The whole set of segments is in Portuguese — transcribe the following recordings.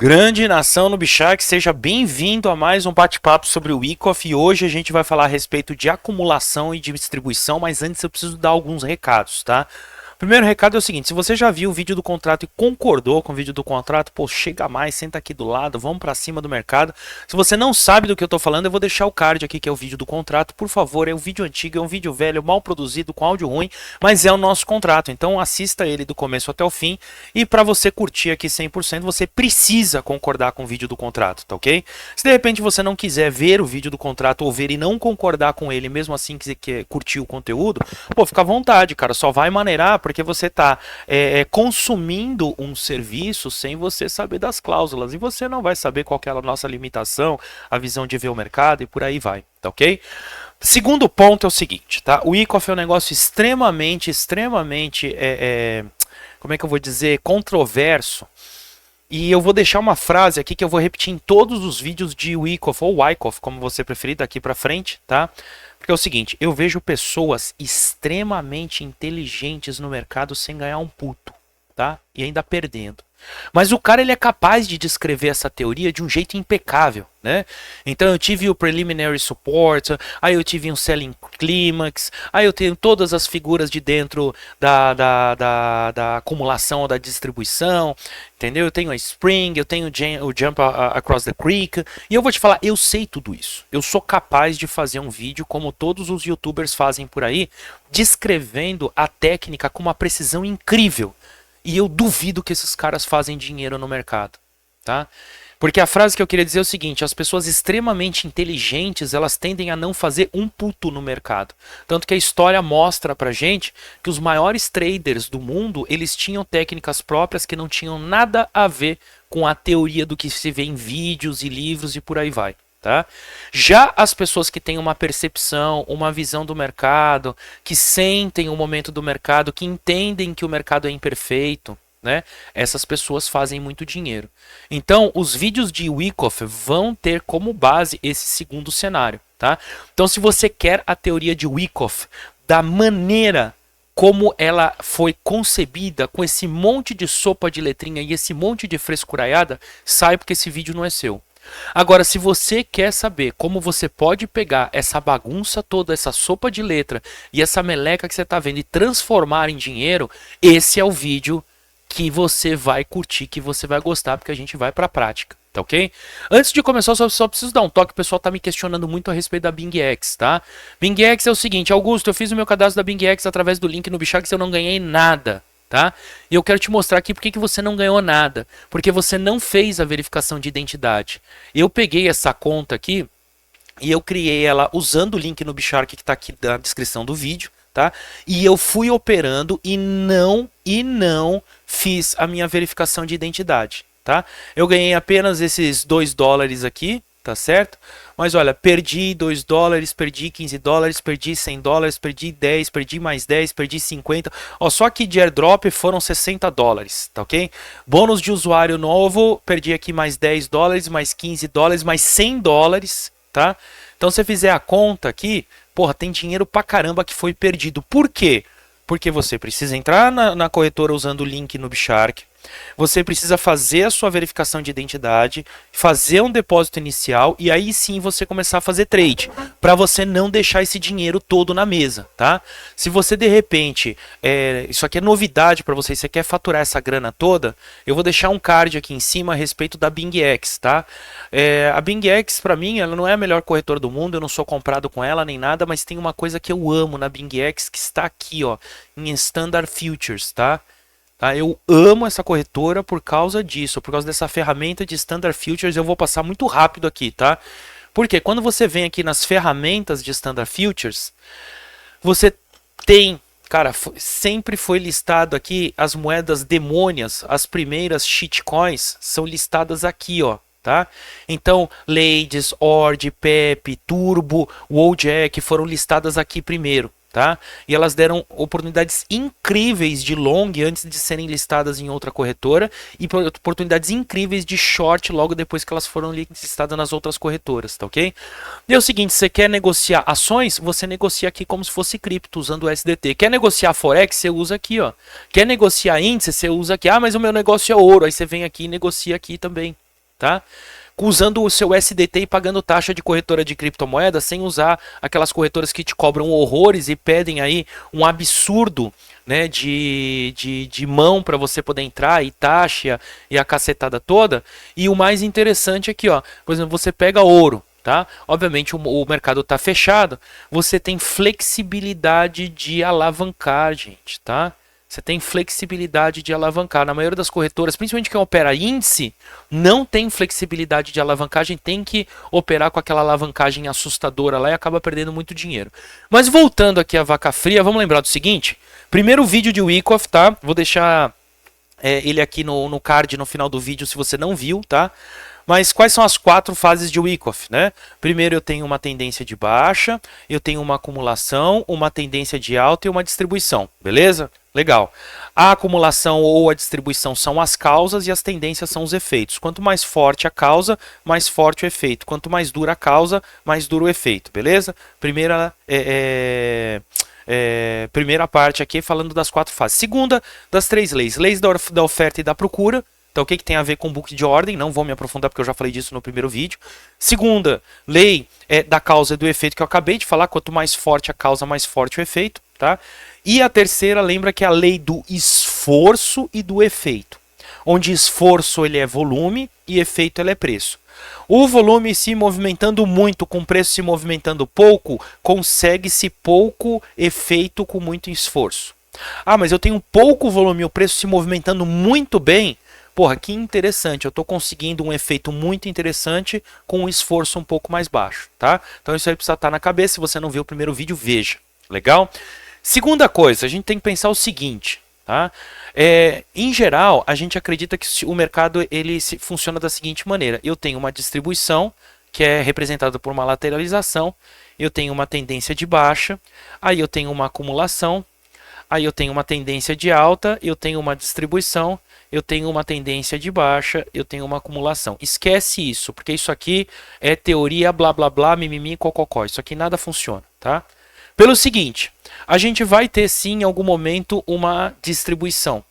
Grande nação no Bichac, seja bem-vindo a mais um bate-papo sobre o Wyckoff e hoje a gente vai falar a respeito de acumulação e de distribuição, mas antes eu preciso dar alguns recados, tá? Primeiro recado é o seguinte, se você já viu o vídeo do contrato e concordou com o vídeo do contrato, pô, chega mais, senta aqui do lado, vamos pra cima do mercado. Se você não sabe do que eu tô falando, eu vou deixar o card aqui que é o vídeo do contrato, por favor, é um vídeo antigo, é um vídeo velho, mal produzido, com áudio ruim, mas é o nosso contrato, então assista ele do começo até o fim e para você curtir aqui 100%, você precisa concordar com o vídeo do contrato, tá ok? Se de repente você não quiser ver o vídeo do contrato ou ver e não concordar com ele, mesmo assim que você quer curtir o conteúdo, pô, fica à vontade, cara, só vai maneirar porque você está consumindo um serviço sem você saber das cláusulas e você não vai saber qual que é a nossa limitação, a visão de ver o mercado e por aí vai, tá ok? Segundo ponto é o seguinte, tá? O Wyckoff é um negócio extremamente, como é que eu vou dizer, controverso. E eu vou deixar uma frase aqui que eu vou repetir em todos os vídeos de Wyckoff ou Wyckoff, como você preferir, daqui pra frente, tá? Porque é o seguinte, eu vejo pessoas extremamente inteligentes no mercado sem ganhar um puto, tá? E ainda perdendo. Mas o cara ele é capaz de descrever essa teoria de um jeito impecável, né? Então eu tive o preliminary support, aí eu tive um selling climax, aí eu tenho todas as figuras de dentro da acumulação ou da distribuição, entendeu? Eu tenho a spring, eu tenho o jump across the creek, e eu vou te falar, eu sei tudo isso. Eu sou capaz de fazer um vídeo como todos os youtubers fazem por aí, descrevendo a técnica com uma precisão incrível. E eu duvido que esses caras fazem dinheiro no mercado, tá? Porque a frase que eu queria dizer é o seguinte, as pessoas extremamente inteligentes, elas tendem a não fazer um puto no mercado. Tanto que a história mostra pra gente que os maiores traders do mundo, eles tinham técnicas próprias que não tinham nada a ver com a teoria do que se vê em vídeos e livros e por aí vai. Tá? Já as pessoas que têm uma percepção, uma visão do mercado, que sentem o momento do mercado, que entendem que o mercado é imperfeito, né? Essas pessoas fazem muito dinheiro. Então, os vídeos de Wyckoff vão ter como base esse segundo cenário. Tá? Então, se você quer a teoria de Wyckoff da maneira como ela foi concebida, com esse monte de sopa de letrinha e esse monte de frescuraiada, saiba que esse vídeo não é seu. Agora, se você quer saber como você pode pegar essa bagunça toda, essa sopa de letra e essa meleca que você está vendo e transformar em dinheiro, esse é o vídeo que você vai curtir, que você vai gostar, porque a gente vai para a prática, tá ok? Antes de começar, eu só preciso dar um toque, o pessoal tá me questionando muito a respeito da BingX, tá? BingX é o seguinte, Augusto, eu fiz o meu cadastro da BingX através do link no Bichax e eu não ganhei nada. Tá? E eu quero te mostrar aqui porque que você não ganhou nada. Porque você não fez a verificação de identidade. Eu peguei essa conta aqui e eu criei ela usando o link no Bishark que está aqui na descrição do vídeo. Tá? E eu fui operando e não fiz a minha verificação de identidade. Tá? Eu ganhei apenas esses $2 aqui. Tá certo? Mas olha, perdi $2, perdi $15, perdi $100, perdi 10, perdi mais 10, perdi 50. Ó, só aqui de airdrop foram $60, tá ok? Bônus de usuário novo, perdi aqui mais $10, mais $15, mais $100, tá? Então se você fizer a conta aqui, porra, tem dinheiro pra caramba que foi perdido. Por quê? Porque você precisa entrar na corretora usando o link no Bishark. Você precisa fazer a sua verificação de identidade, fazer um depósito inicial e aí sim você começar a fazer trade, para você não deixar esse dinheiro todo na mesa, tá? Se você de repente, isso aqui é novidade para você quer faturar essa grana toda, eu vou deixar um card aqui em cima a respeito da BingX, tá? A BingX para mim, ela não é a melhor corretora do mundo, eu não sou comprado com ela nem nada, mas tem uma coisa que eu amo na BingX que está aqui, ó, em Standard Futures, tá? Eu amo essa corretora por causa disso, por causa dessa ferramenta de Standard Futures. Eu vou passar muito rápido aqui, tá? Porque quando você vem aqui nas ferramentas de Standard Futures, você tem, cara, sempre foi listado aqui as moedas demônias, as primeiras shitcoins são listadas aqui, ó. Tá? Então, Ladies, Ord, Pep, Turbo, Wojak foram listadas aqui primeiro. Tá? E elas deram oportunidades incríveis de long antes de serem listadas em outra corretora e oportunidades incríveis de short logo depois que elas foram listadas nas outras corretoras, tá ok? E é o seguinte, você quer negociar ações, você negocia aqui como se fosse cripto usando o SDT. Quer negociar Forex, você usa aqui, ó. Quer negociar índice, você usa aqui. Ah, mas o meu negócio é ouro, aí você vem aqui e negocia aqui também. tá? Usando o seu SDT e pagando taxa de corretora de criptomoeda sem usar aquelas corretoras que te cobram horrores e pedem aí um absurdo, né, de mão para você poder entrar e taxa e a cacetada toda. E o mais interessante aqui, ó, por exemplo, você pega ouro, tá? Obviamente o mercado está fechado, você tem flexibilidade de alavancar, gente, tá? Você tem flexibilidade de alavancar. Na maioria das corretoras, principalmente quem opera índice, não tem flexibilidade de alavancagem, tem que operar com aquela alavancagem assustadora lá e acaba perdendo muito dinheiro. Mas voltando aqui à vaca fria, vamos lembrar do seguinte. Primeiro vídeo de Wyckoff, tá? Vou deixar ele aqui no card no final do vídeo se você não viu, tá? Mas quais são as 4 fases de Wyckoff, né? Primeiro eu tenho uma tendência de baixa, eu tenho uma acumulação, uma tendência de alta e uma distribuição, beleza? Legal. A acumulação ou a distribuição são as causas e as tendências são os efeitos. Quanto mais forte a causa, mais forte o efeito. Quanto mais dura a causa, mais duro o efeito, beleza? Primeira parte aqui falando das 4 fases. Segunda, das 3 leis. Leis da oferta e da procura. Então, o que tem a ver com book de ordem? Não vou me aprofundar porque eu já falei disso no primeiro vídeo. Segunda, lei da causa e do efeito que eu acabei de falar. Quanto mais forte a causa, mais forte o efeito. Tá? E a terceira, lembra que é a lei do esforço e do efeito. Onde esforço ele é volume e efeito ele é preço. O volume se movimentando muito, com preço se movimentando pouco, consegue-se pouco efeito com muito esforço. Ah, mas eu tenho pouco volume e o preço se movimentando muito bem. Porra, que interessante, eu estou conseguindo um efeito muito interessante com um esforço um pouco mais baixo, tá? Então isso aí precisa estar na cabeça, se você não viu o primeiro vídeo, veja, legal? Segunda coisa, a gente tem que pensar o seguinte, tá? Em geral, a gente acredita que o mercado ele funciona da seguinte maneira, eu tenho uma distribuição, que é representada por uma lateralização, eu tenho uma tendência de baixa, aí eu tenho uma acumulação, aí eu tenho uma tendência de alta, eu tenho uma distribuição, eu tenho uma tendência de baixa, eu tenho uma acumulação. Esquece isso, porque isso aqui é teoria blá blá blá, mimimi, cococó. Isso aqui nada funciona, tá? Pelo seguinte, a gente vai ter sim em algum momento uma distribuição.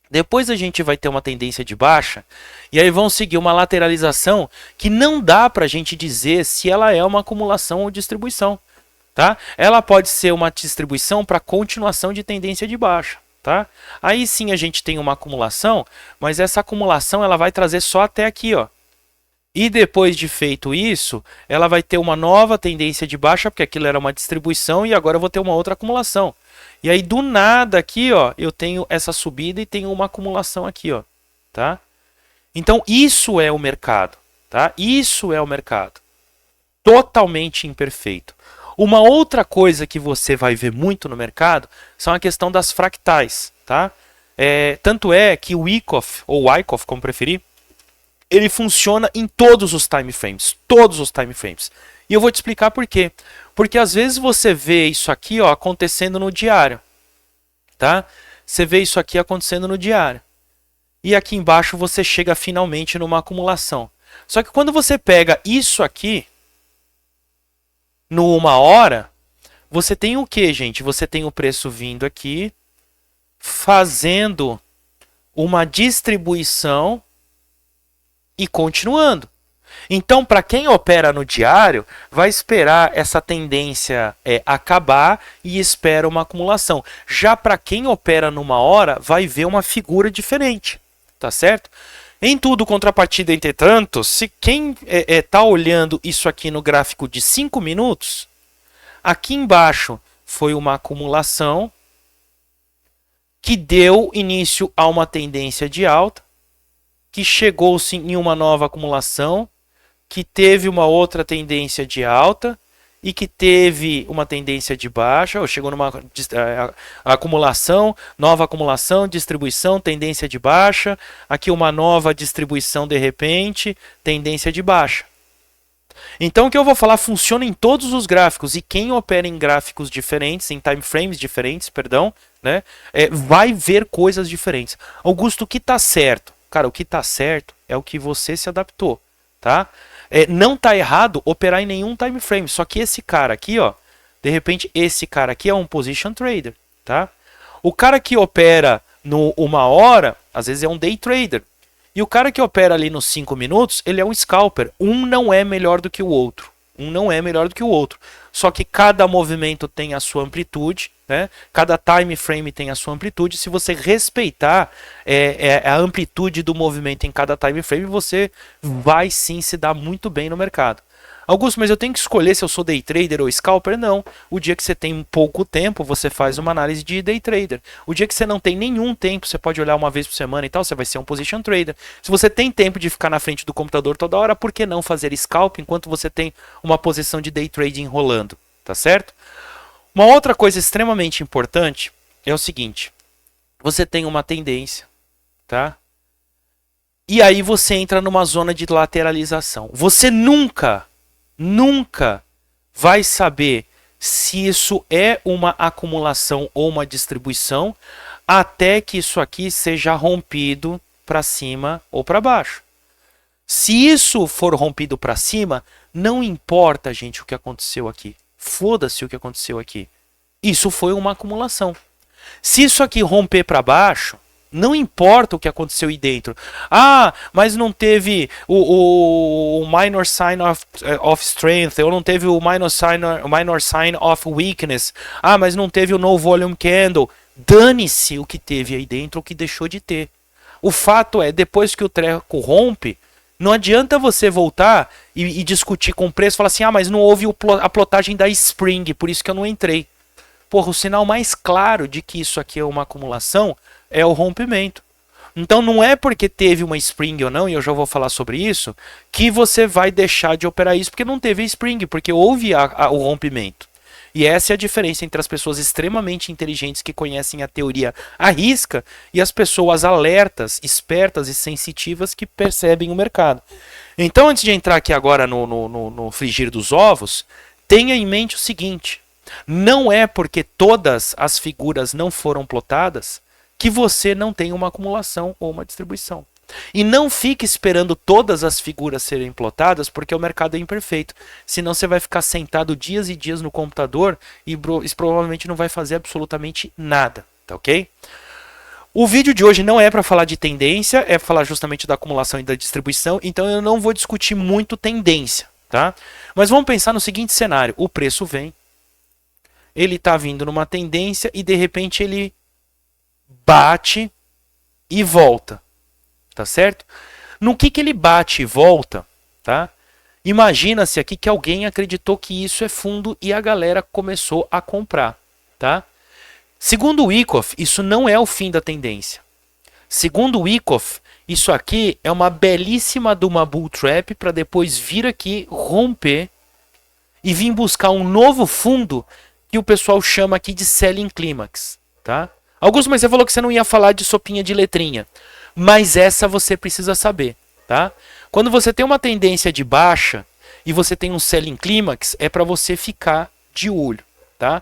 Depois a gente vai ter uma tendência de baixa, e aí vão seguir uma lateralização que não dá para a gente dizer se ela é uma acumulação ou distribuição. Tá? Ela pode ser uma distribuição para continuação de tendência de baixa. Tá? Aí sim a gente tem uma acumulação, mas essa acumulação ela vai trazer só até aqui, ó. E depois de feito isso, ela vai ter uma nova tendência de baixa, porque aquilo era uma distribuição e agora eu vou ter uma outra acumulação. E aí do nada aqui, ó, eu tenho essa subida e tenho uma acumulação aqui, ó, tá? Então isso é o mercado, tá? Isso é o mercado. Totalmente imperfeito. Uma outra coisa que você vai ver muito no mercado são a questão das fractais, tá? Tanto é que o Wyckoff, ou Wyckoff, como preferir, ele funciona em todos os time frames. Todos os time frames. E eu vou te explicar por quê. Porque às vezes você vê isso aqui, ó, acontecendo no diário. Tá? Você vê isso aqui acontecendo no diário. E aqui embaixo você chega finalmente numa acumulação. Só que quando você pega isso aqui, no 1 hora, você tem o que, gente? Você tem o preço vindo aqui, fazendo uma distribuição e continuando. Então, para quem opera no diário, vai esperar essa tendência acabar e espera uma acumulação. Já para quem opera numa hora, vai ver uma figura diferente, tá certo? Em tudo, contrapartida, entretanto, se quem está olhando isso aqui no gráfico de 5 minutos, aqui embaixo foi uma acumulação que deu início a uma tendência de alta, que chegou-se em uma nova acumulação, que teve uma outra tendência de alta e que teve uma tendência de baixa, ou chegou numa acumulação, nova acumulação, distribuição, tendência de baixa, aqui uma nova distribuição de repente, tendência de baixa. Então o que eu vou falar funciona em todos os gráficos, e quem opera em gráficos diferentes, em time frames diferentes, perdão, né, vai ver coisas diferentes. Augusto, o que está certo? Cara, o que está certo é o que você se adaptou, tá? Não está errado operar em nenhum time frame, só que esse cara aqui, ó, de repente esse cara aqui é um position trader, tá? O cara que opera no 1 hora, às vezes é um day trader. E o cara que opera ali nos 5 minutos, ele é um scalper. Um não é melhor do que o outro. Um não é melhor do que o outro. Só que cada movimento tem a sua amplitude, né? Cada time frame tem a sua amplitude. Se você respeitar a amplitude do movimento em cada time frame, você vai sim se dar muito bem no mercado. Augusto, mas eu tenho que escolher se eu sou day trader ou scalper? Não. O dia que você tem pouco tempo, você faz uma análise de day trader. O dia que você não tem nenhum tempo, você pode olhar uma vez por semana e tal, você vai ser um position trader. Se você tem tempo de ficar na frente do computador toda hora, por que não fazer scalp enquanto você tem uma posição de day trading rolando? Tá certo? Uma outra coisa extremamente importante é o seguinte. Você tem uma tendência, tá? E aí você entra numa zona de lateralização. Você nunca vai saber se isso é uma acumulação ou uma distribuição até que isso aqui seja rompido para cima ou para baixo. Se isso for rompido para cima, não importa, gente, o que aconteceu aqui. Foda-se o que aconteceu aqui. Isso foi uma acumulação. Se isso aqui romper para baixo, não importa o que aconteceu aí dentro. Ah, mas não teve o minor sign of strength, ou não teve o minor sign of weakness. Ah, mas não teve o no volume candle. Dane-se o que teve aí dentro, o que deixou de ter. O fato é, depois que o treco rompe, não adianta você voltar e discutir com o preço e falar assim, ah, mas não houve a plotagem da Spring, por isso que eu não entrei. Porra, o sinal mais claro de que isso aqui é uma acumulação é o rompimento. Então não é porque teve uma Spring ou não, e eu já vou falar sobre isso, que você vai deixar de operar isso porque não teve a Spring, porque houve o rompimento. E essa é a diferença entre as pessoas extremamente inteligentes que conhecem a teoria à risca e as pessoas alertas, espertas e sensitivas que percebem o mercado. Então, antes de entrar aqui agora no frigir dos ovos, tenha em mente o seguinte: não é porque todas as figuras não foram plotadas que você não tem uma acumulação ou uma distribuição. E não fique esperando todas as figuras serem plotadas porque o mercado é imperfeito. Senão você vai ficar sentado dias e dias no computador e provavelmente não vai fazer absolutamente nada, tá ok? O vídeo de hoje não é para falar de tendência, é para falar justamente da acumulação e da distribuição, então eu não vou discutir muito tendência, tá? Mas vamos pensar no seguinte cenário: o preço vem, ele está vindo numa tendência e de repente ele bate e volta, tá certo? No que ele bate e volta, tá? Imagina-se aqui que alguém acreditou que isso é fundo e a galera começou a comprar, tá? Segundo o Wyckoff, isso não é o fim da tendência. Segundo o Wyckoff, isso aqui é uma belíssima de uma bull trap para depois vir aqui romper e vir buscar um novo fundo que o pessoal chama aqui de selling climax, tá? Augusto, mas você falou que você não ia falar de sopinha de letrinha. Mas essa você precisa saber, tá? Quando você tem uma tendência de baixa e você tem um selling climax, é para você ficar de olho, tá?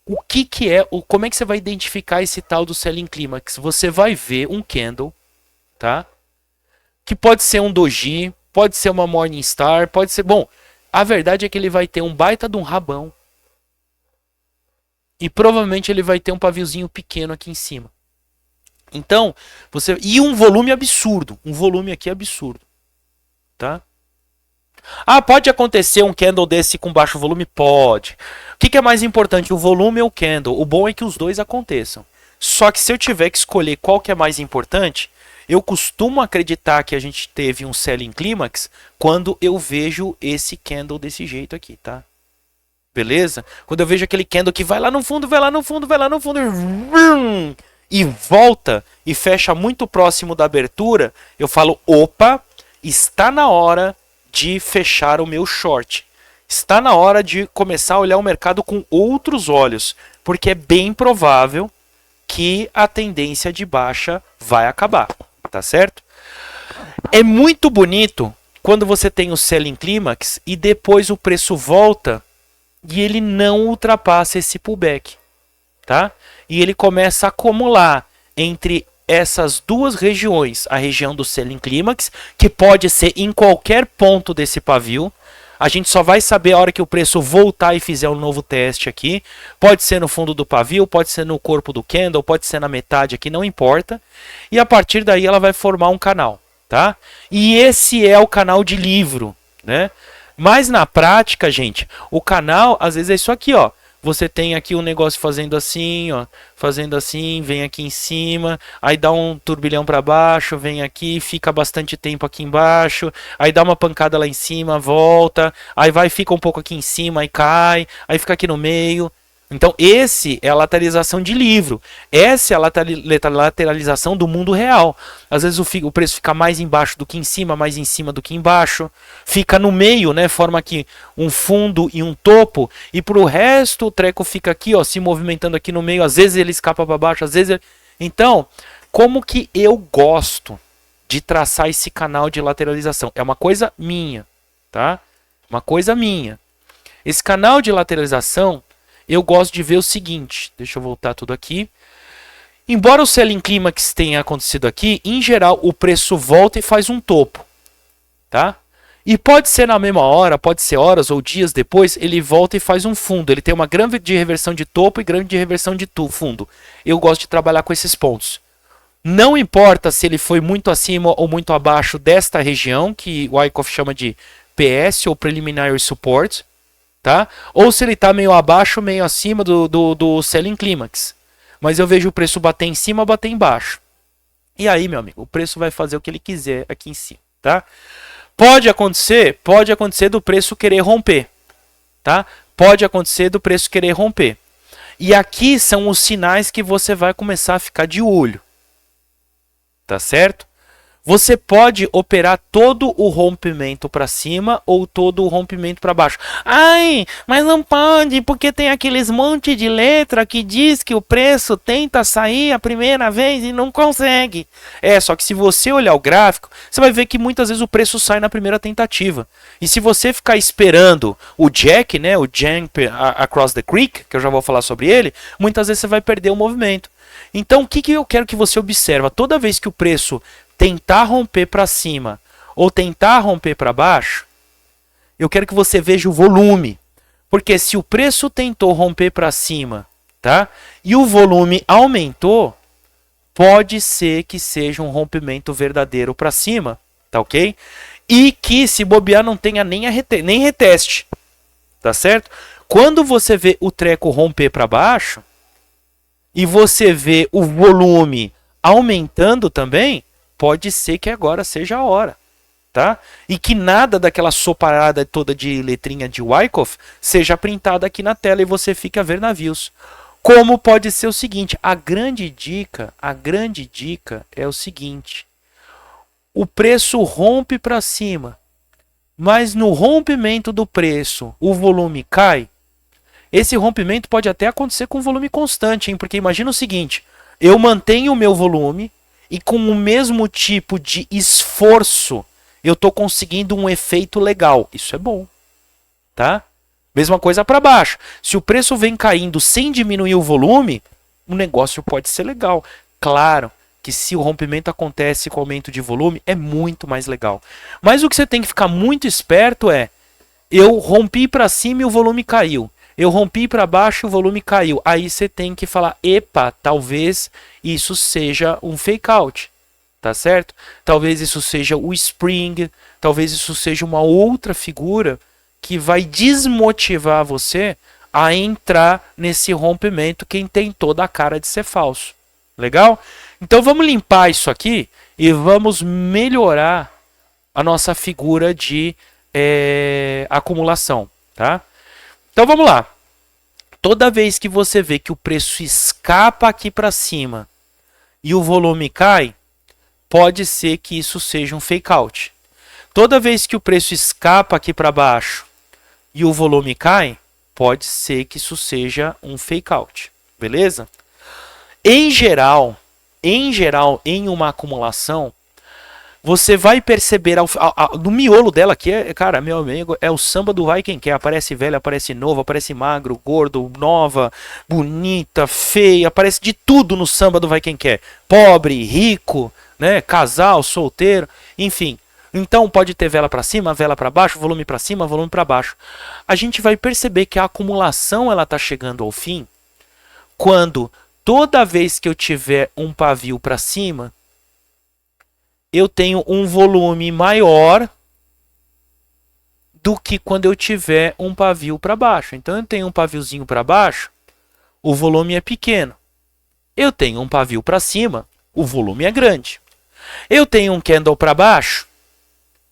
O que é, como é que você vai identificar esse tal do selling climax? Você vai ver um candle, tá? Que pode ser um doji, pode ser uma Morningstar, pode ser... Bom, a verdade é que ele vai ter um baita de um rabão. E provavelmente ele vai ter um paviozinho pequeno aqui em cima. Então, e um volume absurdo. Um volume aqui absurdo. Tá? Ah, pode acontecer um candle desse com baixo volume? Pode. O que é mais importante, o volume ou o candle? O bom é que os dois aconteçam. Só que se eu tiver que escolher qual que é mais importante, eu costumo acreditar que a gente teve um selling climax quando eu vejo esse candle desse jeito aqui, tá? Beleza? Quando eu vejo aquele candle que vai lá no fundo, vai lá no fundo, vai lá no fundo e volta e fecha muito próximo da abertura, eu falo, opa, está na hora de fechar o meu short. Está na hora de começar a olhar o mercado com outros olhos, porque é bem provável que a tendência de baixa vai acabar, tá certo? É muito bonito quando você tem o selling climax e depois o preço volta e ele não ultrapassa esse pullback, tá? E ele começa a acumular entre essas duas regiões, a região do selling climax, que pode ser em qualquer ponto desse pavio. A gente só vai saber a hora que o preço voltar e fizer um novo teste aqui. Pode ser no fundo do pavio, pode ser no corpo do candle, pode ser na metade aqui, não importa. E a partir daí ela vai formar um canal, tá? E esse é o canal de livro, né? Mas na prática, gente, o canal às vezes é isso aqui, ó. Você tem aqui um negócio fazendo assim, ó, fazendo assim, vem aqui em cima, aí dá um turbilhão para baixo, vem aqui, fica bastante tempo aqui embaixo, aí dá uma pancada lá em cima, volta, aí vai, fica um pouco aqui em cima, aí cai, aí fica aqui no meio. Então, esse é a lateralização de livro. Essa é a lateralização do mundo real. Às vezes o preço fica mais embaixo do que em cima, mais em cima do que embaixo. Fica no meio, né? Forma aqui um fundo e um topo. E pro resto o treco fica aqui, ó, se movimentando aqui no meio. Às vezes ele escapa para baixo, às vezes ele... Então, como que eu gosto de traçar esse canal de lateralização? É uma coisa minha, tá? Uma coisa minha. Esse canal de lateralização... Eu gosto de ver o seguinte, deixa eu voltar tudo aqui. Embora o selling climax tenha acontecido aqui, em geral o preço volta e faz um topo, tá? E pode ser na mesma hora, pode ser horas ou dias depois, ele volta e faz um fundo. Ele tem uma grande reversão de topo e grande reversão de fundo. Eu gosto de trabalhar com esses pontos. Não importa se ele foi muito acima ou muito abaixo desta região, que o Wyckoff chama de PS ou Preliminary Support, tá? Ou se ele está meio abaixo, meio acima do selling climax. Mas eu vejo o preço bater em cima, bater embaixo. E aí, meu amigo, o preço vai fazer o que ele quiser aqui em cima, tá? Pode acontecer do preço querer romper, tá? Pode acontecer do preço querer romper. E aqui são os sinais que você vai começar a ficar de olho, tá certo? Você pode operar todo o rompimento para cima ou todo o rompimento para baixo. Ai, mas não pode, porque tem aqueles monte de letra que diz que o preço tenta sair a primeira vez e não consegue. Só que se você olhar o gráfico, você vai ver que muitas vezes o preço sai na primeira tentativa. E se você ficar esperando o Jack, né, o Jump Across the Creek, que eu já vou falar sobre ele, muitas vezes você vai perder o movimento. Então, o que eu quero que você observe? Toda vez que o preço tentar romper para cima ou tentar romper para baixo, eu quero que você veja o volume. Porque se o preço tentou romper para cima, tá? E o volume aumentou, pode ser que seja um rompimento verdadeiro para cima, tá ok? E que se bobear não tenha nem reteste, tá certo? Quando você vê o treco romper para baixo e você vê o volume aumentando também, pode ser que agora seja a hora, tá? E que nada daquela soparada toda de letrinha de Wyckoff seja printada aqui na tela e você fique a ver navios. Como pode ser o seguinte, a grande dica é o seguinte: o preço rompe para cima, mas no rompimento do preço o volume cai. Esse rompimento pode até acontecer com volume constante, hein? Porque imagina o seguinte, eu mantenho o meu volume e com o mesmo tipo de esforço eu estou conseguindo um efeito legal. Isso é bom, tá? Mesma coisa para baixo. Se o preço vem caindo sem diminuir o volume, o negócio pode ser legal. Claro que se o rompimento acontece com aumento de volume, é muito mais legal. Mas o que você tem que ficar muito esperto é, eu rompi para cima e o volume caiu. Eu rompi para baixo e o volume caiu. Aí você tem que falar, epa, talvez isso seja um fake out, tá certo? Talvez isso seja o spring, talvez isso seja uma outra figura que vai desmotivar você a entrar nesse rompimento que tem toda a cara de ser falso. Legal? Então vamos limpar isso aqui e vamos melhorar a nossa figura de acumulação, tá? Então vamos lá. Toda vez que você vê que o preço escapa aqui para cima e o volume cai, pode ser que isso seja um fake out. Toda vez que o preço escapa aqui para baixo e o volume cai, pode ser que isso seja um fake out. Beleza? Em geral, em uma acumulação, você vai perceber no miolo dela aqui, cara, meu amigo, é o samba do vai quem quer. Aparece velho, aparece novo, aparece magro, gordo, nova, bonita, feia, aparece de tudo no samba do vai quem quer. Pobre, rico, né, casal, solteiro, enfim. Então pode ter vela para cima, vela para baixo, volume para cima, volume para baixo. A gente vai perceber que a acumulação ela tá chegando ao fim quando toda vez que eu tiver um pavio para cima, eu tenho um volume maior do que quando eu tiver um pavio para baixo. Então eu tenho um paviozinho para baixo, o volume é pequeno. Eu tenho um pavio para cima, o volume é grande. Eu tenho um candle para baixo,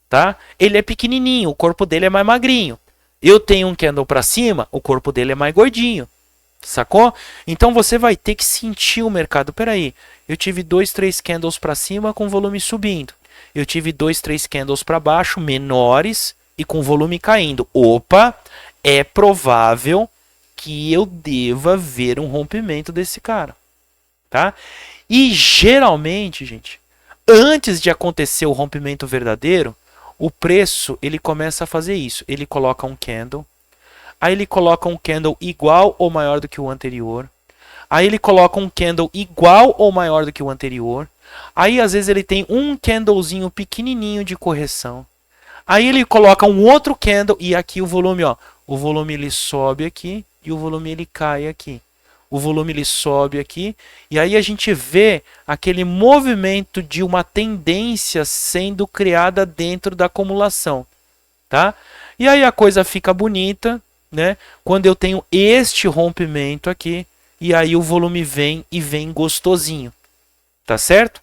tá? Ele é pequenininho, o corpo dele é mais magrinho. Eu tenho um candle para cima, o corpo dele é mais gordinho. Sacou? Então você vai ter que sentir o mercado. Peraí, eu tive 2, 3 candles para cima com volume subindo. Eu tive 2, 3 candles para baixo, menores e com volume caindo. Opa, é provável que eu deva ver um rompimento desse cara. Tá? E geralmente, gente, antes de acontecer o rompimento verdadeiro, o preço ele começa a fazer isso. Ele coloca um candle. Aí ele coloca um candle igual ou maior do que o anterior. Aí ele coloca um candle igual ou maior do que o anterior. Aí às vezes ele tem um candlezinho pequenininho de correção. Aí ele coloca um outro candle e aqui o volume, ó, o volume ele sobe aqui e o volume ele cai aqui. O volume ele sobe aqui e aí a gente vê aquele movimento de uma tendência sendo criada dentro da acumulação, tá? E aí a coisa fica bonita, né? Quando eu tenho este rompimento aqui e aí o volume vem e vem gostosinho, tá certo?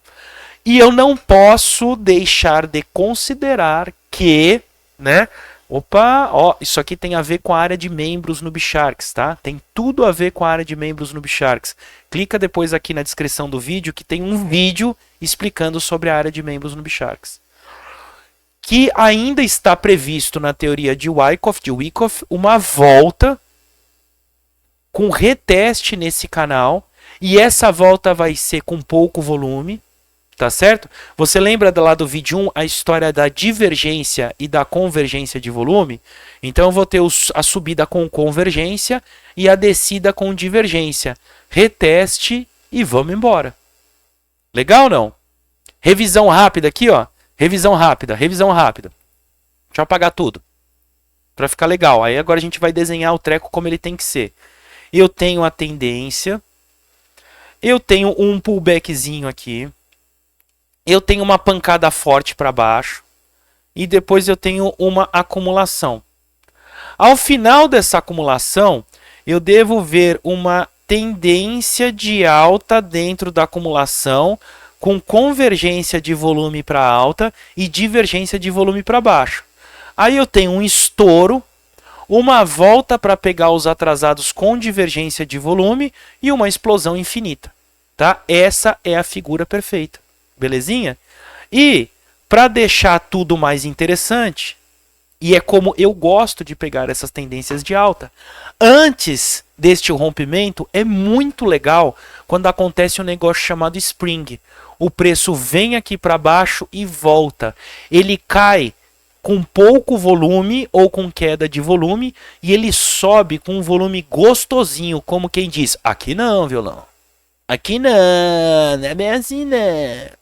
E eu não posso deixar de considerar que, né? Opa, ó, isso aqui tem a ver com a área de membros no Bsharks, tá? Tem tudo a ver com a área de membros no Bsharks. Clica depois aqui na descrição do vídeo que tem um vídeo explicando sobre a área de membros no Bsharks. Que ainda está previsto na teoria de Wyckoff, uma volta com reteste nesse canal. E essa volta vai ser com pouco volume. Tá certo? Você lembra lá do vídeo 1 a história da divergência e da convergência de volume? Então eu vou ter a subida com convergência e a descida com divergência. Reteste e vamos embora. Legal ou não? Revisão rápida aqui, ó. Revisão rápida, revisão rápida. Deixa eu apagar tudo. Para ficar legal. Aí agora a gente vai desenhar o treco como ele tem que ser. Eu tenho a tendência. Eu tenho um pullbackzinho aqui. Eu tenho uma pancada forte para baixo e depois eu tenho uma acumulação. Ao final dessa acumulação, eu devo ver uma tendência de alta dentro da acumulação com convergência de volume para alta e divergência de volume para baixo. Aí eu tenho um estouro, uma volta para pegar os atrasados com divergência de volume e uma explosão infinita. Tá? Essa é a figura perfeita. Belezinha? E para deixar tudo mais interessante, e é como eu gosto de pegar essas tendências de alta, antes deste rompimento é muito legal quando acontece um negócio chamado spring. O preço vem aqui para baixo e volta. Ele cai com pouco volume ou com queda de volume e ele sobe com um volume gostosinho, como quem diz, aqui não, violão. Aqui não é bem assim, né?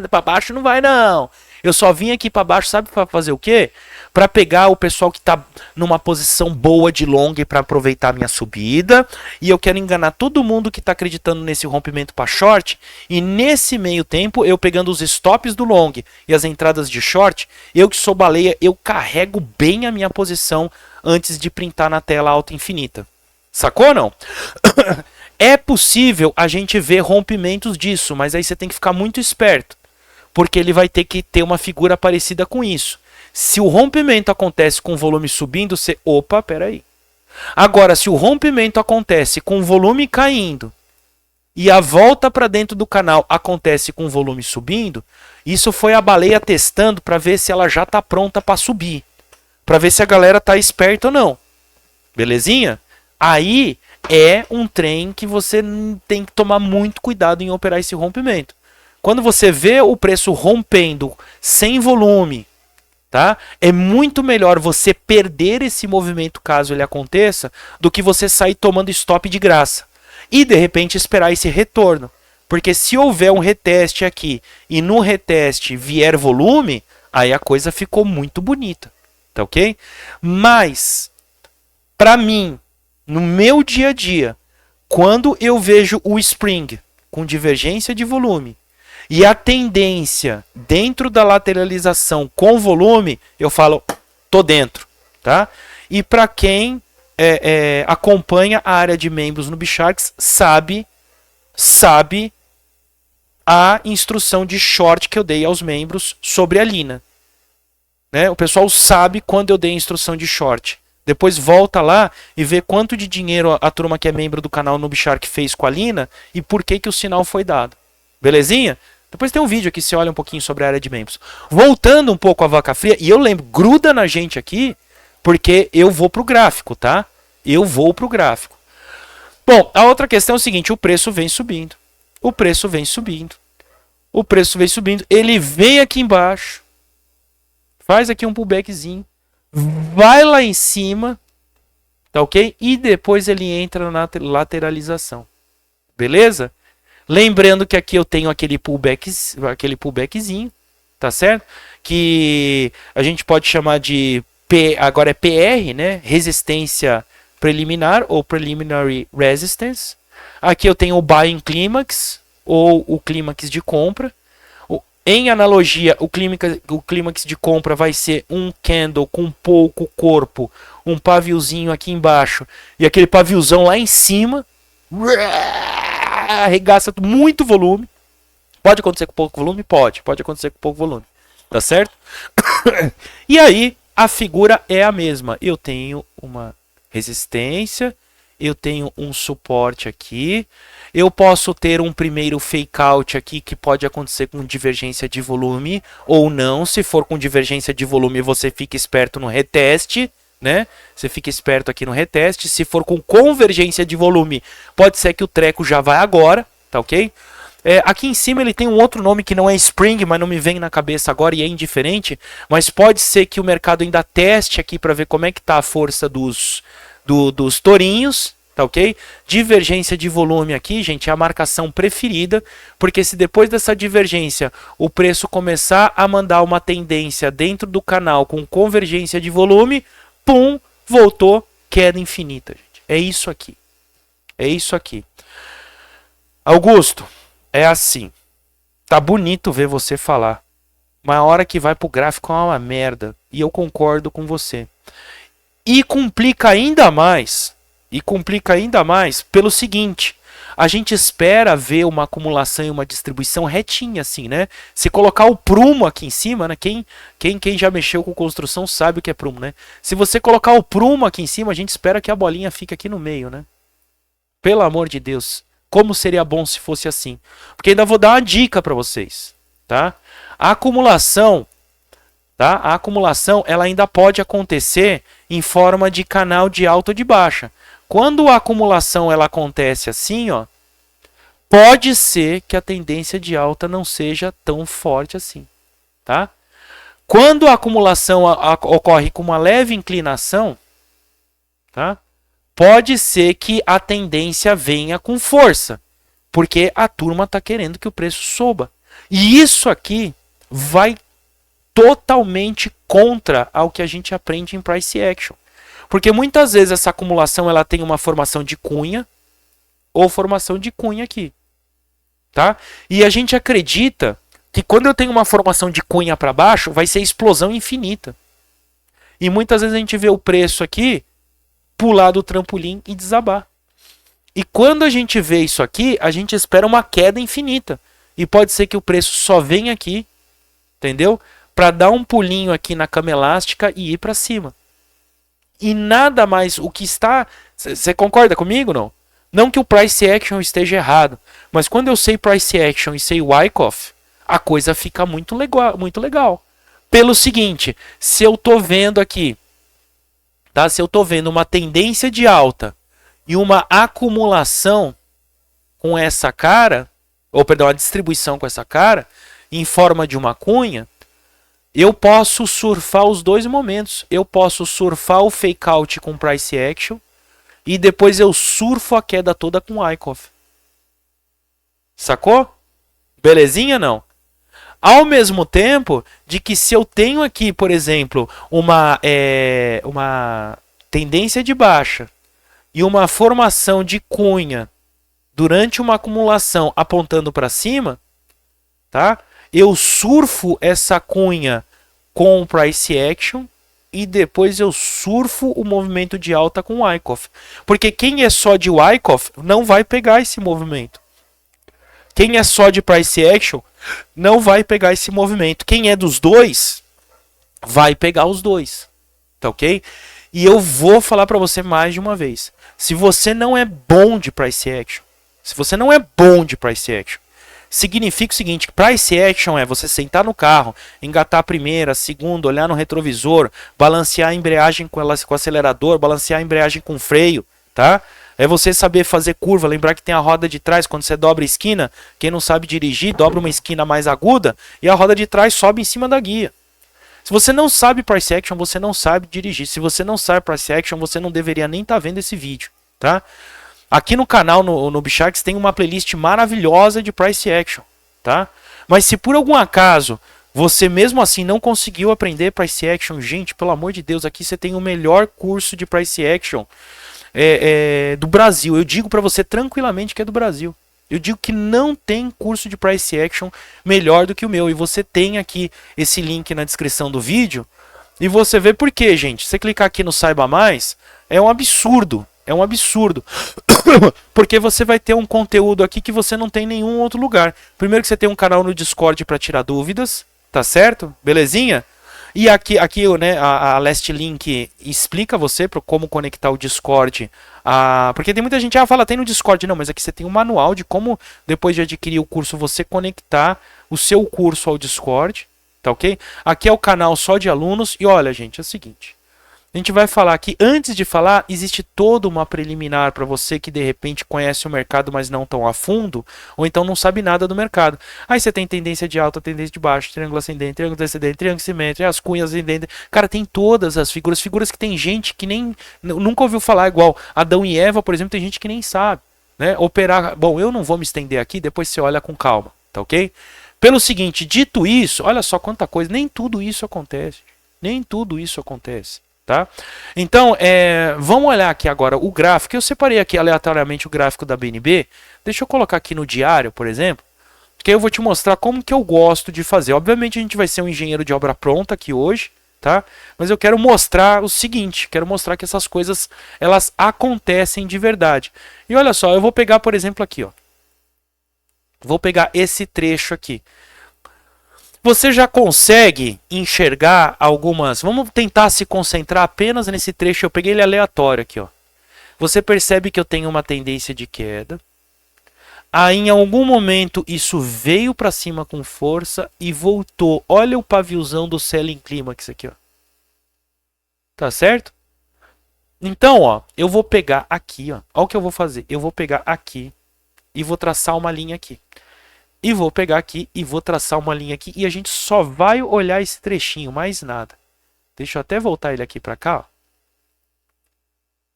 Para baixo não vai não. Eu só vim aqui para baixo, sabe para fazer o quê? Para pegar o pessoal que está numa posição boa de long para aproveitar a minha subida. E eu quero enganar todo mundo que está acreditando nesse rompimento para short. E nesse meio tempo, eu pegando os stops do long e as entradas de short, eu que sou baleia, eu carrego bem a minha posição antes de printar na tela alta infinita. Sacou ou não? É possível a gente ver rompimentos disso, mas aí você tem que ficar muito esperto, porque ele vai ter que ter uma figura parecida com isso. Se o rompimento acontece com o volume subindo, você... Opa, peraí. Agora, se o rompimento acontece com o volume caindo e a volta para dentro do canal acontece com o volume subindo, isso foi a baleia testando para ver se ela já está pronta para subir, para ver se a galera está esperta ou não. Belezinha? Aí é um trem que você tem que tomar muito cuidado em operar esse rompimento. Quando você vê o preço rompendo sem volume, tá? É muito melhor você perder esse movimento caso ele aconteça do que você sair tomando stop de graça e de repente esperar esse retorno. Porque se houver um reteste aqui e no reteste vier volume, aí a coisa ficou muito bonita, tá ok? Mas, para mim, no meu dia a dia, quando eu vejo o spring com divergência de volume e a tendência dentro da lateralização com volume, eu falo, tô dentro, tá? E para quem acompanha a área de membros no Bsharks, sabe a instrução de short que eu dei aos membros sobre a Lina. Né? O pessoal sabe quando eu dei a instrução de short. Depois volta lá e vê quanto de dinheiro a turma que é membro do canal Nubshark fez com a Lina e por que o sinal foi dado. Belezinha? Depois tem um vídeo aqui, você olha um pouquinho sobre a área de membros. Voltando um pouco à vaca fria, e eu lembro, gruda na gente aqui, porque eu vou pro gráfico, tá? Eu vou pro gráfico. Bom, a outra questão é o seguinte, o preço vem subindo. O preço vem subindo. O preço vem subindo. Ele vem aqui embaixo. Faz aqui um pullbackzinho. Vai lá em cima. Tá ok? E depois ele entra na lateralização. Beleza? Lembrando que aqui eu tenho aquele pullbackzinho. Tá certo? Que a gente pode chamar de agora é PR, né? Resistência preliminar ou Preliminary Resistance. Aqui eu tenho o Buying Climax ou o clímax de compra. Em analogia, o clímax de compra vai ser um candle com pouco corpo, um paviozinho aqui embaixo e aquele paviozão lá em cima. Arregaça muito volume. Pode acontecer com pouco volume? Pode acontecer com pouco volume. Tá certo? E aí, a figura é a mesma. Eu tenho uma resistência, eu tenho um suporte aqui, eu posso ter um primeiro fake out aqui que pode acontecer com divergência de volume ou não. Se for com divergência de volume, você fica esperto no reteste, né? Você fica esperto aqui no reteste. Se for com convergência de volume, pode ser que o treco já vai agora, tá ok? Aqui em cima ele tem um outro nome que não é Spring, mas não me vem na cabeça agora e é indiferente. Mas pode ser que o mercado ainda teste aqui para ver como é que está a força dos tourinhos, tá ok? Divergência de volume aqui, gente, é a marcação preferida, porque se depois dessa divergência o preço começar a mandar uma tendência dentro do canal com convergência de volume, pum, voltou, queda infinita, gente. É isso aqui. É isso aqui. Augusto, é assim. Tá bonito ver você falar, mas a hora que vai pro gráfico é uma merda, e eu concordo com você. E complica ainda mais pelo seguinte, a gente espera ver uma acumulação e uma distribuição retinha assim, né? Se colocar o prumo aqui em cima, né? Quem já mexeu com construção sabe o que é prumo, né? Se você colocar o prumo aqui em cima, a gente espera que a bolinha fique aqui no meio, né? Pelo amor de Deus, como seria bom se fosse assim? Porque ainda vou dar uma dica para vocês, tá? A acumulação, tá? A acumulação ela ainda pode acontecer em forma de canal de alta ou de baixa. Quando a acumulação ela acontece assim, ó, pode ser que a tendência de alta não seja tão forte assim, tá? Quando a acumulação ocorre com uma leve inclinação, tá? Pode ser que a tendência venha com força, porque a turma está querendo que o preço suba. E isso aqui vai totalmente contra ao que a gente aprende em Price Action. Porque muitas vezes essa acumulação ela tem uma formação de cunha ou formação de cunha aqui. Tá? E a gente acredita que quando eu tenho uma formação de cunha para baixo, vai ser explosão infinita. E muitas vezes a gente vê o preço aqui pular do trampolim e desabar. E quando a gente vê isso aqui, a gente espera uma queda infinita. E pode ser que o preço só venha aqui, entendeu? Para dar um pulinho aqui na cama elástica e ir para cima. E nada mais o que está... Você concorda comigo, não? Não que o Price Action esteja errado, mas quando eu sei Price Action e sei Wyckoff, a coisa fica muito legal. Pelo seguinte, se eu tô vendo aqui, tá? Se eu tô vendo uma tendência de alta e uma acumulação com essa cara, ou perdão, a distribuição com essa cara, em forma de uma cunha, eu posso surfar os dois momentos. Eu posso surfar o fake out com Price Action e depois eu surfo a queda toda com Wyckoff. Sacou? Belezinha, não? Ao mesmo tempo de que se eu tenho aqui, por exemplo, uma tendência de baixa e uma formação de cunha durante uma acumulação apontando para cima, tá? Eu surfo essa cunha com o price action e depois eu surfo o movimento de alta com o Wyckoff. Porque quem é só de Wyckoff não vai pegar esse movimento. Quem é só de price action não vai pegar esse movimento. Quem é dos dois vai pegar os dois. Tá ok? E eu vou falar para você mais de uma vez. Se você não é bom de price action, significa o seguinte: price action é você sentar no carro, engatar a primeira, a segunda, olhar no retrovisor, balancear a embreagem com o acelerador, balancear a embreagem com o freio, tá? É você saber fazer curva, lembrar que tem a roda de trás, quando você dobra a esquina, quem não sabe dirigir, dobra uma esquina mais aguda e a roda de trás sobe em cima da guia. Se você não sabe price action, você não sabe dirigir. Se você não sabe price action, você não deveria nem estar vendo esse vídeo, tá? Aqui no canal, no Bichax, tem uma playlist maravilhosa de price action, tá? Mas se por algum acaso você mesmo assim não conseguiu aprender price action, gente, pelo amor de Deus, aqui você tem o melhor curso de price action do Brasil. Eu digo para você tranquilamente que é do Brasil. Eu digo que não tem curso de price action melhor do que o meu. E você tem aqui esse link na descrição do vídeo. E você vê por quê, gente. Você clicar aqui no Saiba Mais, é um absurdo. É um absurdo. Porque você vai ter um conteúdo aqui que você não tem em nenhum outro lugar. Primeiro que você tem um canal no Discord para tirar dúvidas. Tá certo? Belezinha? E aqui né, a Last Link explica você como conectar o Discord. Porque tem muita gente que fala, tem no Discord. Não, mas aqui você tem um manual de como, depois de adquirir o curso, você conectar o seu curso ao Discord. Tá ok? Aqui é o canal só de alunos. E olha, gente, é o seguinte. A gente vai falar aqui, antes de falar, existe toda uma preliminar para você que de repente conhece o mercado, mas não tão a fundo, ou então não sabe nada do mercado. Aí você tem tendência de alta, tendência de baixo, triângulo ascendente, triângulo descendente, triângulo simétrico, as cunhas ascendentes. Cara, tem todas as figuras que tem gente que nem nunca ouviu falar, igual Adão e Eva, por exemplo, tem gente que nem sabe, né? Operar, bom, eu não vou me estender aqui, depois você olha com calma, tá ok? Pelo seguinte, dito isso, olha só quanta coisa, nem tudo isso acontece. Nem tudo isso acontece. Tá? Então, vamos olhar aqui agora o gráfico. Eu separei aqui aleatoriamente o gráfico da BNB. Deixa eu colocar aqui no diário, por exemplo, que aí eu vou te mostrar como que eu gosto de fazer. Obviamente a gente vai ser um engenheiro de obra pronta aqui hoje, tá? Mas eu quero mostrar o seguinte, quero mostrar que essas coisas elas acontecem de verdade. E olha só, eu vou pegar, por exemplo, aqui, ó. Vou pegar esse trecho aqui. Você já consegue enxergar algumas... Vamos tentar se concentrar apenas nesse trecho. Eu peguei ele aleatório aqui, ó. Você percebe que eu tenho uma tendência de queda. Aí, em algum momento, isso veio para cima com força e voltou. Olha o paviozão do Selling Climax aqui, ó. Tá certo? Então, ó, eu vou pegar aqui, ó. Olha o que eu vou fazer. Eu vou pegar aqui e vou traçar uma linha aqui. E vou pegar aqui e vou traçar uma linha aqui. E a gente só vai olhar esse trechinho, mais nada. Deixa eu até voltar ele aqui para cá. Ó.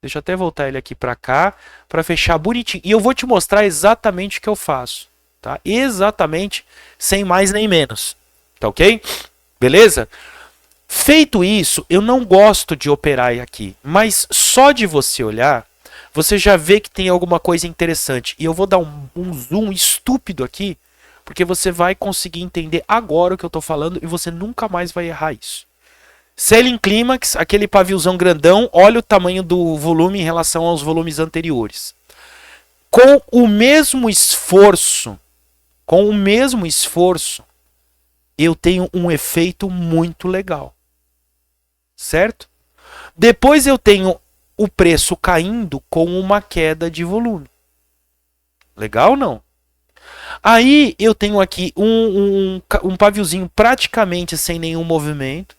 Deixa eu até voltar ele aqui para cá. Para fechar bonitinho. E eu vou te mostrar exatamente o que eu faço. Tá? Exatamente. Sem mais nem menos. Tá ok? Beleza? Feito isso, eu não gosto de operar aqui. Mas só de você olhar, você já vê que tem alguma coisa interessante. E eu vou dar um zoom estúpido aqui. Porque você vai conseguir entender agora o que eu estou falando e você nunca mais vai errar isso. Selling Climax, aquele paviozão grandão, olha o tamanho do volume em relação aos volumes anteriores. Com o mesmo esforço, eu tenho um efeito muito legal. Certo? Depois eu tenho o preço caindo com uma queda de volume. Legal ou não? Aí eu tenho aqui um paviozinho praticamente sem nenhum movimento.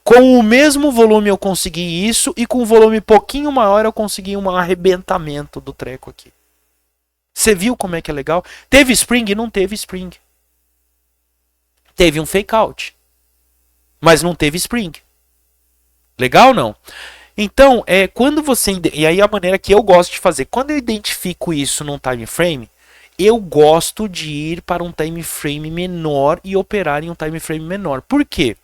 Com o mesmo volume eu consegui isso. E com um volume pouquinho maior eu consegui um arrebentamento do treco aqui. Você viu como é que é legal? Teve spring? Não teve spring. Teve um fake out. Mas não teve spring. Legal ou não? Então, quando você... E aí a maneira que eu gosto de fazer. Quando eu identifico isso num time frame... Eu gosto de ir para um time frame menor e operar em um time frame menor. Por quê?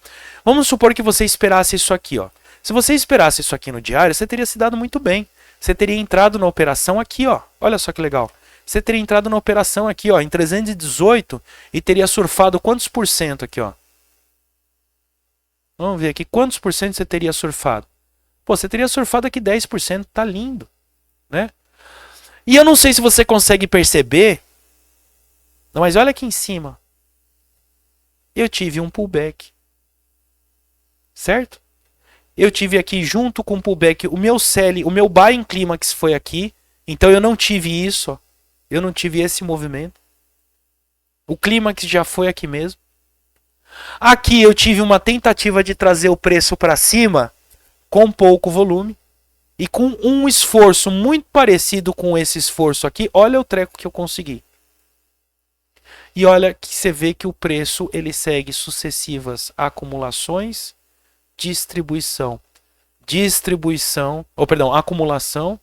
Vamos supor que você esperasse isso aqui, ó. Se você esperasse isso aqui no diário, você teria se dado muito bem. Você teria entrado na operação aqui, ó. Olha só que legal. você teria entrado na operação aqui, ó, em 318 e teria surfado quantos por cento aqui, ó? Vamos ver aqui, quantos por cento você teria surfado? Pô, você teria surfado aqui 10%, tá lindo, né? E eu não sei se você consegue perceber, mas olha aqui em cima. Eu tive um pullback, certo? Eu tive aqui junto com o pullback, o meu sell, o meu buying clímax foi aqui, então eu não tive isso, ó. Eu não tive esse movimento. O clímax já foi aqui mesmo. Aqui eu tive uma tentativa de trazer o preço para cima com pouco volume e com um esforço muito parecido com esse esforço aqui. Olha o treco que eu consegui. E olha que você vê que o preço ele segue sucessivas acumulações, distribuição, acumulação,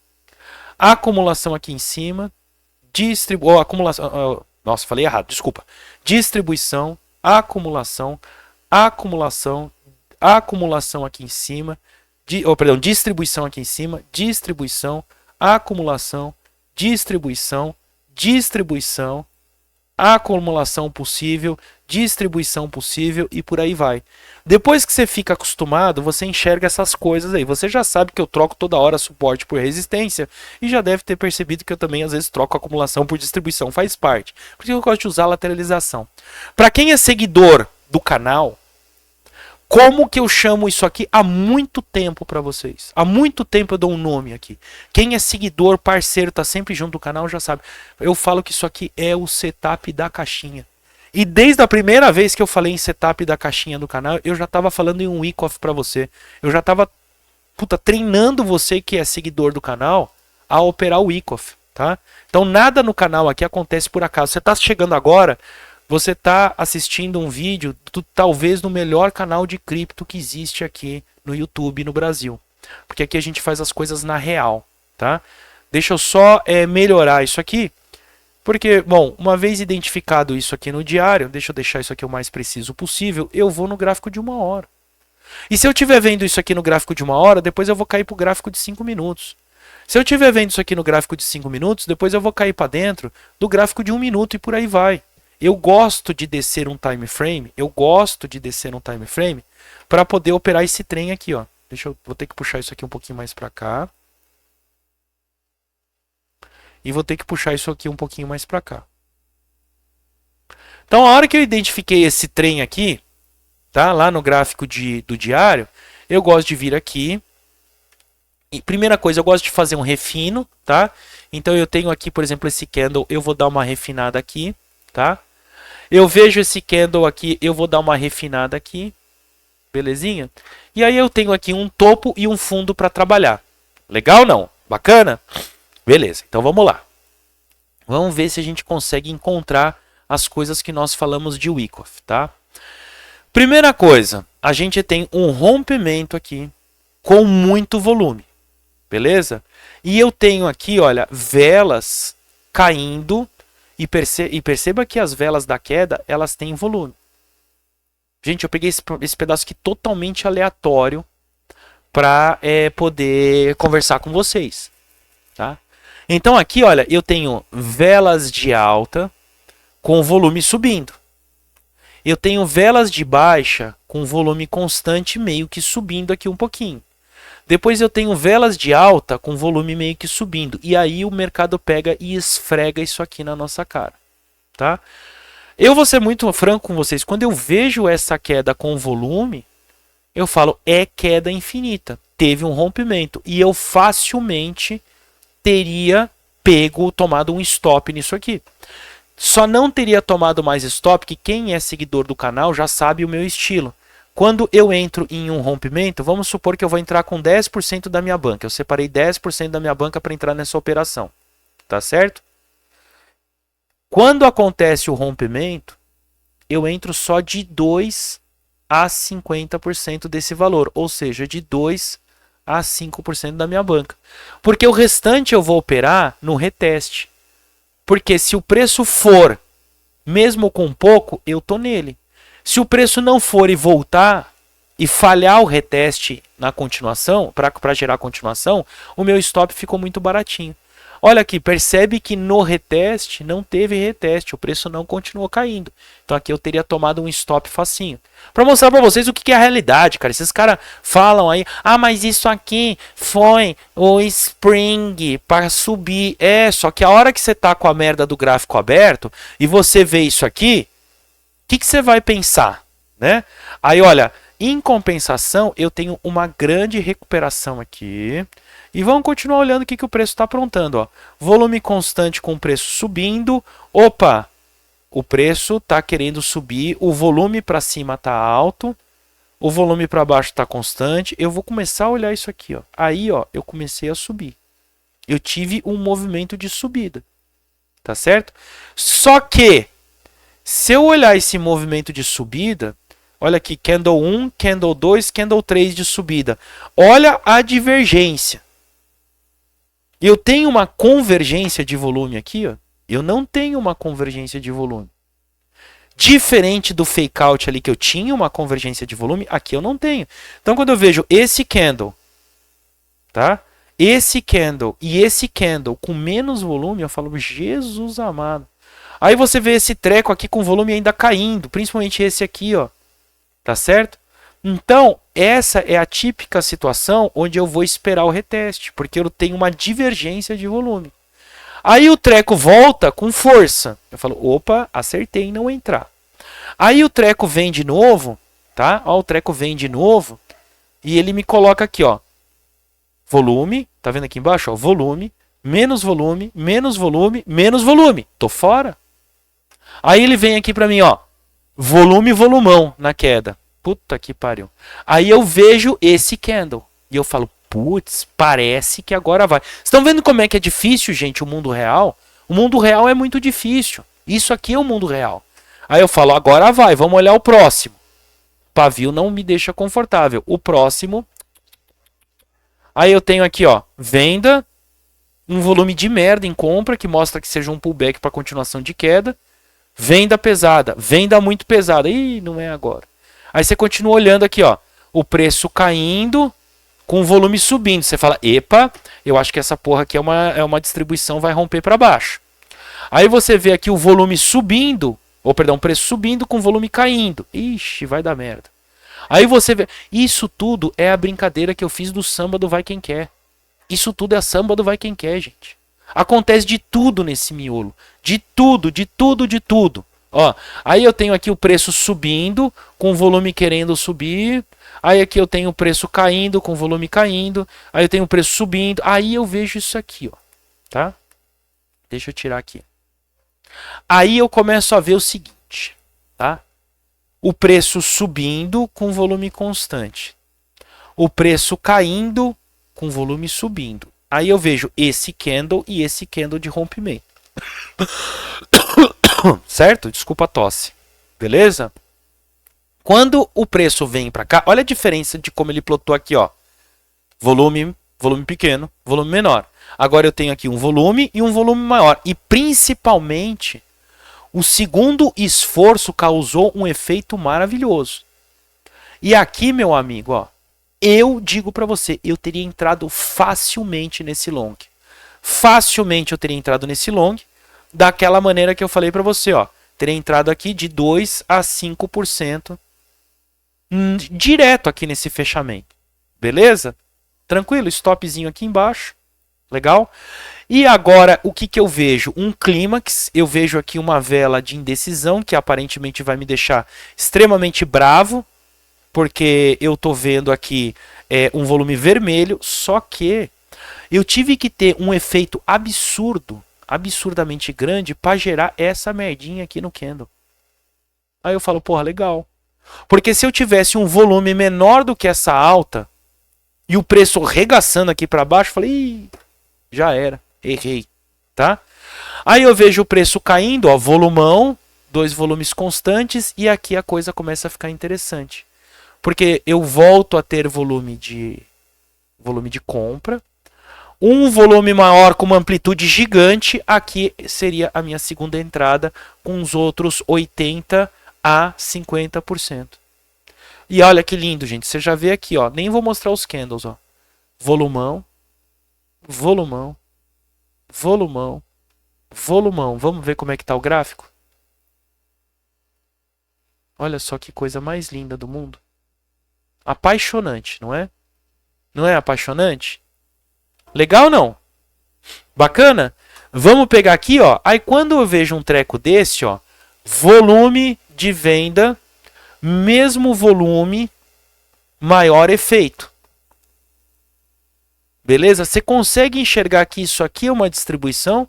acumulação aqui em cima, acumulação, nossa, falei errado, desculpa. Distribuição, acumulação, acumulação, acumulação aqui em cima, distribuição aqui em cima, distribuição, acumulação, distribuição, distribuição, acumulação possível, distribuição possível e por aí vai. Depois que você fica acostumado, você enxerga essas coisas aí. Você já sabe que eu troco toda hora suporte por resistência e já deve ter percebido que eu também às vezes troco acumulação por distribuição, faz parte. Por isso eu gosto de usar lateralização. Para quem é seguidor do canal, como que eu chamo isso aqui há muito tempo para vocês? Há muito tempo eu dou um nome aqui. Quem é seguidor, parceiro, tá sempre junto do canal já sabe. Eu falo que isso aqui é o setup da caixinha. E desde a primeira vez que eu falei em setup da caixinha do canal, eu já estava falando em um Wyckoff para você. Eu já estava treinando você que é seguidor do canal a operar o Wyckoff, tá? Então nada no canal aqui acontece por acaso. Você está chegando agora, você está assistindo um vídeo talvez no melhor canal de cripto que existe aqui no YouTube no Brasil. Porque aqui a gente faz as coisas na real, tá? Deixa eu só melhorar isso aqui. Porque, bom, uma vez identificado isso aqui no diário, deixa eu deixar isso aqui o mais preciso possível, eu vou no gráfico de 1 hora. E se eu estiver vendo isso aqui no gráfico de 1 hora, depois eu vou cair para o gráfico de 5 minutos. Se eu estiver vendo isso aqui no gráfico de 5 minutos, depois eu vou cair para dentro do gráfico de 1 minuto e por aí vai. Eu gosto de descer um time frame, para poder operar esse trem aqui, ó. Vou ter que puxar isso aqui um pouquinho mais para cá. E vou ter que puxar isso aqui um pouquinho mais para cá. Então, a hora que eu identifiquei esse trem aqui, tá? Lá no gráfico do diário, eu gosto de vir aqui. E primeira coisa, eu gosto de fazer um refino, tá? Então, eu tenho aqui, por exemplo, esse candle, eu vou dar uma refinada aqui, tá? Eu vejo esse candle aqui, eu vou dar uma refinada aqui. Belezinha? E aí eu tenho aqui um topo e um fundo para trabalhar. Legal ou não? Bacana? Beleza, então vamos lá. Vamos ver se a gente consegue encontrar as coisas que nós falamos de Wyckoff, tá? Primeira coisa, a gente tem um rompimento aqui com muito volume, beleza? E eu tenho aqui, olha, velas caindo e perceba que as velas da queda, elas têm volume. Gente, eu peguei esse pedaço aqui totalmente aleatório para poder conversar com vocês, tá? Então aqui, olha, eu tenho velas de alta com volume subindo. Eu tenho velas de baixa com volume constante meio que subindo aqui um pouquinho. Depois eu tenho velas de alta com volume meio que subindo. E aí o mercado pega e esfrega isso aqui na nossa cara, tá? Eu vou ser muito franco com vocês. Quando eu vejo essa queda com volume, eu falo, é queda infinita. Teve um rompimento. E eu facilmente teria tomado um stop nisso aqui. Só não teria tomado mais stop, que quem é seguidor do canal já sabe o meu estilo. Quando eu entro em um rompimento, vamos supor que eu vou entrar com 10% da minha banca. Eu separei 10% da minha banca para entrar nessa operação. Tá certo? Quando acontece o rompimento, eu entro só de 2 a 50% desse valor. Ou seja, de 2 a 5% da minha banca. Porque o restante eu vou operar no reteste. Porque se o preço for, mesmo com pouco, eu tô nele. Se o preço não for e voltar e falhar o reteste na continuação, para gerar continuação, o meu stop ficou muito baratinho. Olha aqui, percebe que no reteste não teve reteste, o preço não continuou caindo. Então aqui eu teria tomado um stop facinho. Para mostrar para vocês o que é a realidade, cara. Esses caras falam aí, ah, mas isso aqui foi o spring para subir. É, só que a hora que você tá com a merda do gráfico aberto e você vê isso aqui, o que você vai pensar, né? Aí, olha, em compensação, eu tenho uma grande recuperação aqui. E vamos continuar olhando o que o preço está aprontando. Ó. Volume constante com o preço subindo. Opa! O preço está querendo subir. O volume para cima está alto. O volume para baixo está constante. Eu vou começar a olhar isso aqui. Ó. Aí ó, eu comecei a subir. Eu tive um movimento de subida. Tá certo? Só que, se eu olhar esse movimento de subida, olha aqui, candle 1, candle 2, candle 3 de subida. Olha a divergência. Eu tenho uma convergência de volume aqui, ó. Eu não tenho uma convergência de volume. Diferente do fake out ali que eu tinha uma convergência de volume, aqui eu não tenho. Então quando eu vejo esse candle, tá? Esse candle e esse candle com menos volume, eu falo, Jesus amado. Aí você vê esse treco aqui com volume ainda caindo, principalmente esse aqui, ó. Tá certo? Então, essa é a típica situação onde eu vou esperar o reteste, porque eu tenho uma divergência de volume. Aí o treco volta com força. Eu falo, opa, acertei em não entrar. Aí o treco vem de novo, tá? Ó, o treco vem de novo e ele me coloca aqui, ó. Volume, tá vendo aqui embaixo? Ó, volume, menos volume, menos volume, menos volume. Tô fora. Aí ele vem aqui pra mim, ó. Volume, volumão na queda. Puta que pariu. Aí eu vejo esse candle. E eu falo, putz, parece que agora vai. Estão vendo como é que é difícil, gente, o mundo real? O mundo real é muito difícil. Isso aqui é o mundo real. Aí eu falo, agora vai, vamos olhar o próximo. O pavio não me deixa confortável. O próximo. Aí eu tenho aqui, ó, venda. Um volume de merda em compra, que mostra que seja um pullback para continuação de queda. Venda pesada. Venda muito pesada. Ih, não é agora. Aí você continua olhando aqui, ó, o preço caindo com o volume subindo. Você fala, epa, eu acho que essa porra aqui é uma distribuição, vai romper para baixo. Aí você vê aqui o volume subindo, ou perdão, o preço subindo com o volume caindo. Ixi, vai dar merda. Aí você vê, isso tudo é a brincadeira que eu fiz do samba do vai quem quer. Isso tudo é a samba do vai quem quer, gente. Acontece de tudo nesse miolo. De tudo, de tudo, de tudo. Ó, aí eu tenho aqui o preço subindo, com o volume querendo subir. Aí aqui eu tenho o preço caindo, com o volume caindo. Aí eu tenho o preço subindo. Aí eu vejo isso aqui, ó. Tá? Deixa eu tirar aqui. Aí eu começo a ver o seguinte, tá? O preço subindo com volume constante. O preço caindo com volume subindo. Aí eu vejo esse candle e esse candle de rompimento. Certo? Desculpa a tosse. Beleza? Quando o preço vem para cá, olha a diferença de como ele plotou aqui, ó. Volume pequeno, volume menor. Agora eu tenho aqui um volume e um volume maior. E principalmente, o segundo esforço causou um efeito maravilhoso. E aqui, meu amigo, ó, eu digo para você, eu teria entrado facilmente nesse long. Facilmente eu teria entrado nesse long, daquela maneira que eu falei para você, ó. Teria entrado aqui de 2 a 5% direto aqui nesse fechamento. Beleza? Tranquilo, stopzinho aqui embaixo. Legal? E agora, o que eu vejo? Um clímax, eu vejo aqui uma vela de indecisão, que aparentemente vai me deixar extremamente bravo, porque eu tô vendo aqui um volume vermelho, só que eu tive que ter um efeito absurdo, absurdamente grande, para gerar essa merdinha aqui no candle. Aí eu falo, porra, legal. Porque se eu tivesse um volume menor do que essa alta, e o preço regaçando aqui para baixo, eu falei, ih, já era, errei, tá? Aí eu vejo o preço caindo, ó, volumão, 2 volumes constantes, e aqui a coisa começa a ficar interessante. Porque eu volto a ter volume de compra, um volume maior com uma amplitude gigante, aqui seria a minha segunda entrada, com os outros 80% a 50%. E olha que lindo, gente. Você já vê aqui, ó. Nem vou mostrar os candles, ó. Volumão. Volumão. volumão, volumão. Vamos ver como é que tá o gráfico? Olha só que coisa mais linda do mundo. Apaixonante, não é? Não é apaixonante? Legal ou não? Bacana? Vamos pegar aqui, ó. Aí quando eu vejo um treco desse, ó, volume de venda, mesmo volume, maior efeito. Beleza? Você consegue enxergar que isso aqui é uma distribuição?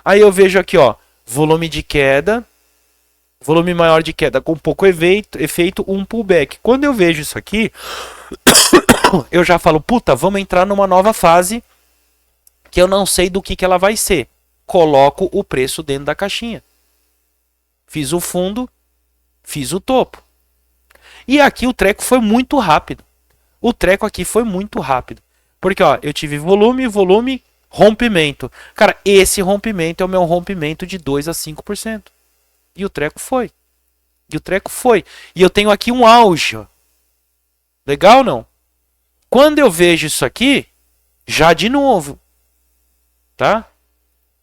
Aí eu vejo aqui, ó, volume de queda, volume maior de queda com pouco efeito, um pullback. Quando eu vejo isso aqui, eu já falo, puta, vamos entrar numa nova fase que eu não sei do que ela vai ser. Coloco o preço dentro da caixinha. Fiz o fundo, fiz o topo. E aqui o treco foi muito rápido. O treco aqui foi muito rápido. Porque ó, eu tive volume, volume, rompimento. Cara, esse rompimento é o meu rompimento de 2 a 5%. E o treco foi. E o treco foi. E eu tenho aqui um auge. Ó. Legal ou não? Quando eu vejo isso aqui, já de novo. Tá?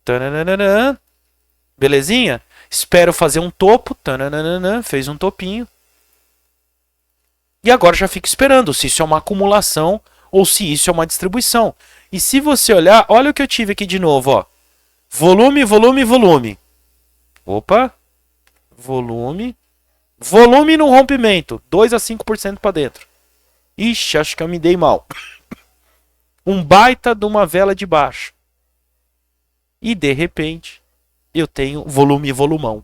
Tananana. Belezinha? Espero fazer um topo. Tananana. Fez um topinho. E agora já fico esperando se isso é uma acumulação ou se isso é uma distribuição. E se você olhar, olha o que eu tive aqui de novo. Ó. Volume, volume, volume. Opa. Volume. Volume no rompimento. 2 a 5% para dentro. Ixi, acho que eu me dei mal. Um baita de uma vela de baixo. E de repente, eu tenho volume e volumão.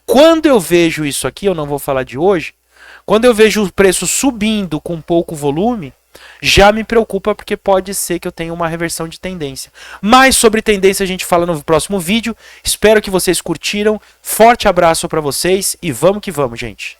Quando eu vejo isso aqui, eu não vou falar de hoje. Quando eu vejo o preço subindo com pouco volume, já me preocupa porque pode ser que eu tenha uma reversão de tendência. Mais sobre tendência a gente fala no próximo vídeo. Espero que vocês curtiram. Forte abraço para vocês e vamos que vamos, gente.